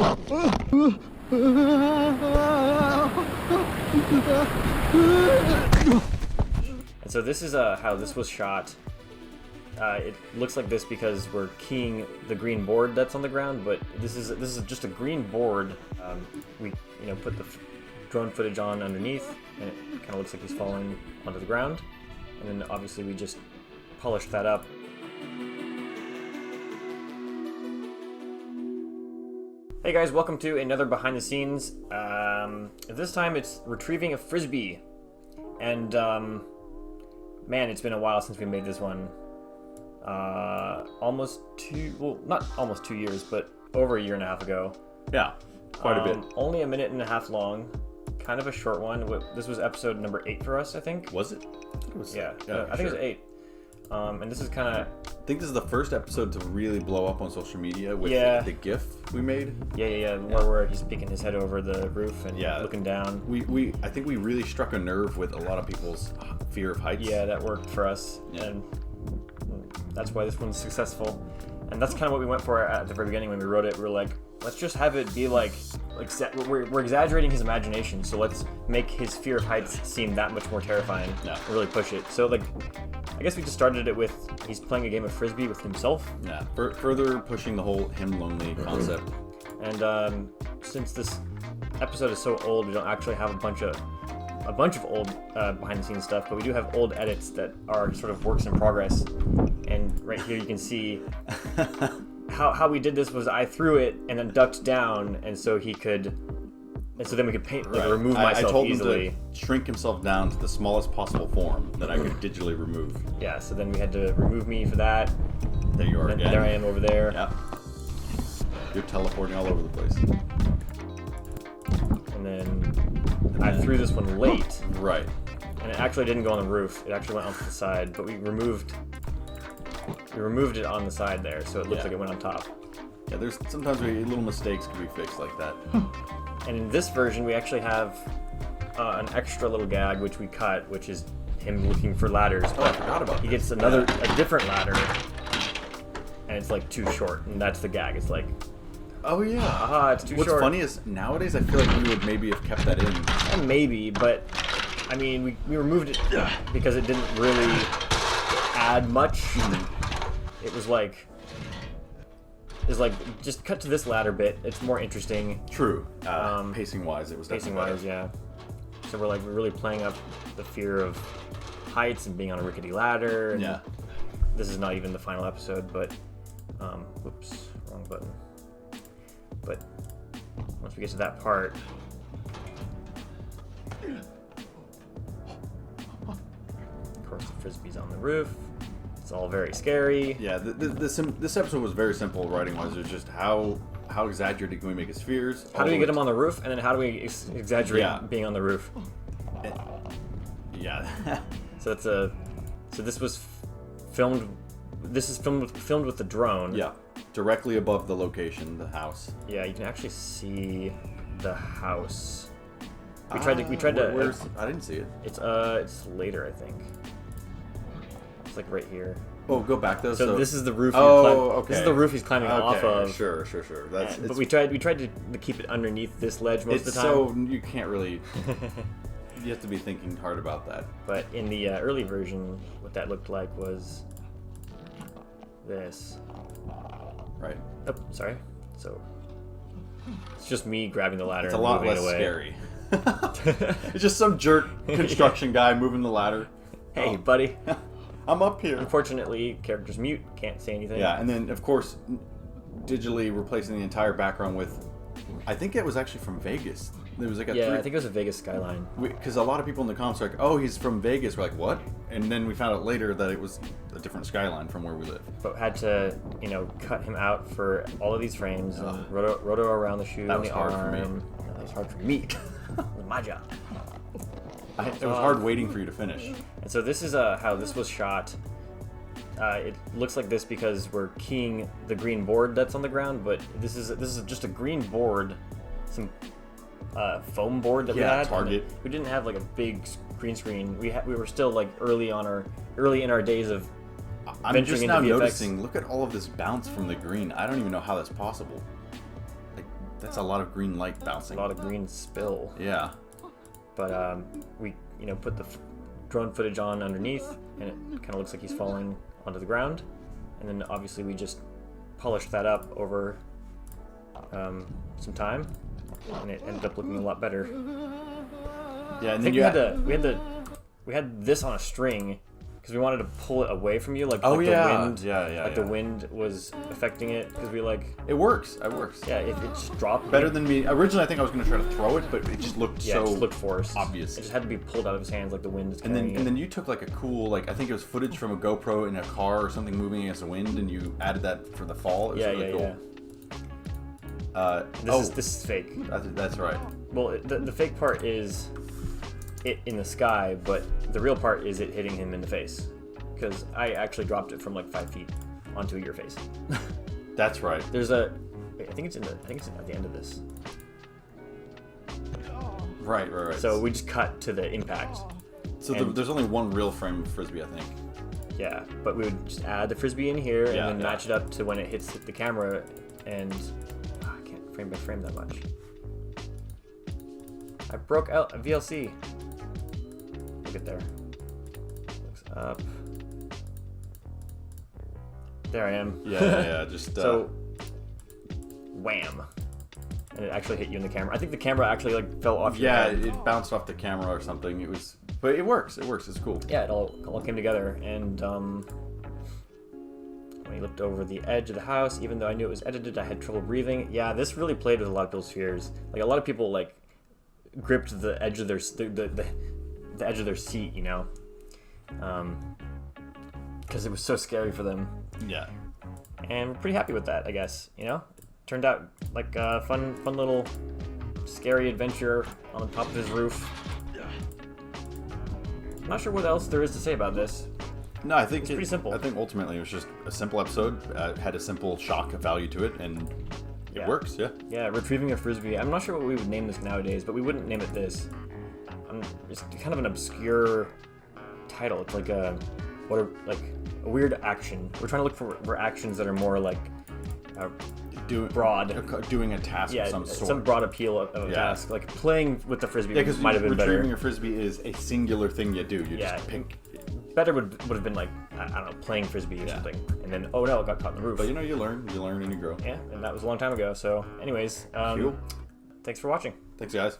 And so this is how this was shot. It looks like this because we're keying the green board that's on the ground, but this is just a green board. We put the drone footage on underneath, and it kind of looks like he's falling onto the ground. And then obviously we just polished that up. Hey guys, welcome to another behind the scenes. This time it's retrieving a Frisbee. And man, it's been a while since we made this one. Not almost 2 years, but over a year and a half ago. Yeah, quite a bit. Only a minute and a half long. Kind of a short one. This was episode number 8 for us, I think. Was it? I think it was. Yeah, I think it was 8. And this is kind of... I think this is the first episode to really blow up on social media with the GIF we made. Yeah. Where he's peeking his head over the roof and looking down. I think we really struck a nerve with a lot of people's fear of heights. Yeah, that worked for us. Yeah. And that's why this one's successful. And that's kind of what we went for at the very beginning when we wrote it. We were like, let's just have it be like we're exaggerating his imagination, so let's make his fear of heights seem that much more terrifying. Yeah. And really push it. So I guess we just started it with he's playing a game of Frisbee with himself. Yeah. Further pushing the whole him lonely concept. And since this episode is so old, we don't actually have a bunch of old behind the scenes stuff, but we do have old edits that are sort of works in progress. And right here you can see how we did this was I threw it and then ducked down, and so then we could remove myself I told easily. him to shrink himself down to the smallest possible form that I could digitally remove. Yeah, so then we had to remove me for that. There you are again. There I am over there. Yeah. You're teleporting all over the place. And then I threw this one late. Right. And it actually didn't go on the roof. It actually went off the side, but we removed it on the side there, so it looks like it went on top. Yeah, there's sometimes little mistakes can be fixed like that. And in this version, we actually have an extra little gag which we cut, which is him looking for ladders. Oh, I forgot about that. He gets a different ladder, and it's like too short, and that's the gag. It's like, oh yeah, it's too short. What's funny is nowadays I feel like we would maybe have kept that in. And maybe, but I mean, we removed it because it didn't really add much. It was like just cut to this ladder bit. It's more interesting. True. Pacing wise, it was definitely pacing wise, yeah. So we're really playing up the fear of heights and being on a rickety ladder. And this is not even the final episode, but whoops, wrong button. But once we get to that part, of course the Frisbee's on the roof. It's all very scary. Yeah, this episode was very simple writing-wise. It was just how exaggerated can we make his fears? How do we get him on the roof, and then how do we exaggerate being on the roof? Yeah. So this was filmed. This is filmed with the drone. Yeah, directly above the location, the house. Yeah, you can actually see the house. We I didn't see it. It's later, I think. It's like right here. Oh, go back though. So this is the roof. Okay. This is the roof he's climbing off of. Sure. But we tried to keep it underneath this ledge most of the time. So you can't really. You have to be thinking hard about that. But in the early version, what that looked like was this. Right. Oh, sorry. So it's just me grabbing the ladder. It's a and lot moving less away. scary. It's just some jerk construction guy moving the ladder. Hey, buddy. I'm up here. Unfortunately, character's mute, can't say anything. Yeah, and then of course, digitally replacing the entire background with, I think it was actually from Vegas. There was like I think it was a Vegas skyline. Because a lot of people in the comments are like, "Oh, he's from Vegas." We're like, "What?" And then we found out later that it was a different skyline from where we live. But had to, cut him out for all of these frames. And roto around the shoe. That was the hard arm. for me. That was hard for me. It was my job. It was hard waiting for you to finish. And so this is how this was shot. It looks like this because we're keying the green board that's on the ground, but this is just a green board, some foam board that we had. Target. We didn't have like a big green screen. We were still like early in our days of I'm just now VFX. noticing. Look at all of this bounce from the green. I don't even know how that's possible. Like That's a lot of green light A bouncing. lot of green spill. Yeah. But we, put the drone footage on underneath, and it kind of looks like he's falling onto the ground. And then obviously we just polished that up over some time, and it ended up looking a lot better. Yeah, and I think then we had this on a string because we wanted to pull it away from you, like Oh, like yeah. the wind, Yeah, like the wind was affecting it because we It works. It works. yeah, it just dropped Better than me. Originally, I think I was going to try to throw it, but it just looked yeah, so it just looked forced. obvious. It just had to be pulled out of his hands like the wind is And carrying then you took like a cool, like I think it was footage from a GoPro in a car or something moving against the wind, and you added that for the fall. It was really cool. This is fake. That's right. Well, the fake part is it in the sky, but the real part is it hitting him in the face. Because I actually dropped it from like 5 feet onto your face. That's right. There's a, I think it's at the end of this. Right. So we just cut to the impact. So and- there's only one real frame of Frisbee, I think. Yeah, but we would just add the Frisbee in here and Yeah, then yeah. match it up to when it hits the camera, and I can't frame by frame that much. I broke out a VLC. Look at there. Looks up. There I am. Yeah. Just So, wham. And it actually hit you in the camera. I think the camera actually like fell off your yeah, head. it bounced off the camera or something. But it works. It's cool. Yeah, it all came together. And when he looked over the edge of the house, even though I knew it was edited, I had trouble breathing. Yeah, this really played with a lot of people's fears. Like a lot of people like gripped the edge of their the edge of their seat, because it was so scary for them. Yeah. And we're pretty happy with that, I guess. Turned out like a fun little scary adventure on the top of his roof. I'm not sure what else there is to say about this. No, I think It's pretty simple. I think ultimately it was just a simple episode. Had a simple shock value to it, and it Yeah. works. Yeah. Yeah, retrieving a Frisbee. I'm not sure what we would name this nowadays, but we wouldn't name it this. It's kind of an obscure title. It's like a weird action. We're trying to look for actions that are more like broad. Doing a task Yeah, of some sort. some broad appeal of a Yeah. task. Like playing with the Frisbee Yeah, because might have been retrieving better. a Frisbee is a singular thing you do. You Yeah. just pick. Better would have been like, I don't know, playing Frisbee or Yeah. something. And then, oh no, it got caught in the roof. But you learn and you grow. Yeah, and that was a long time ago. So anyways, Cool. thanks for watching. Thanks, guys.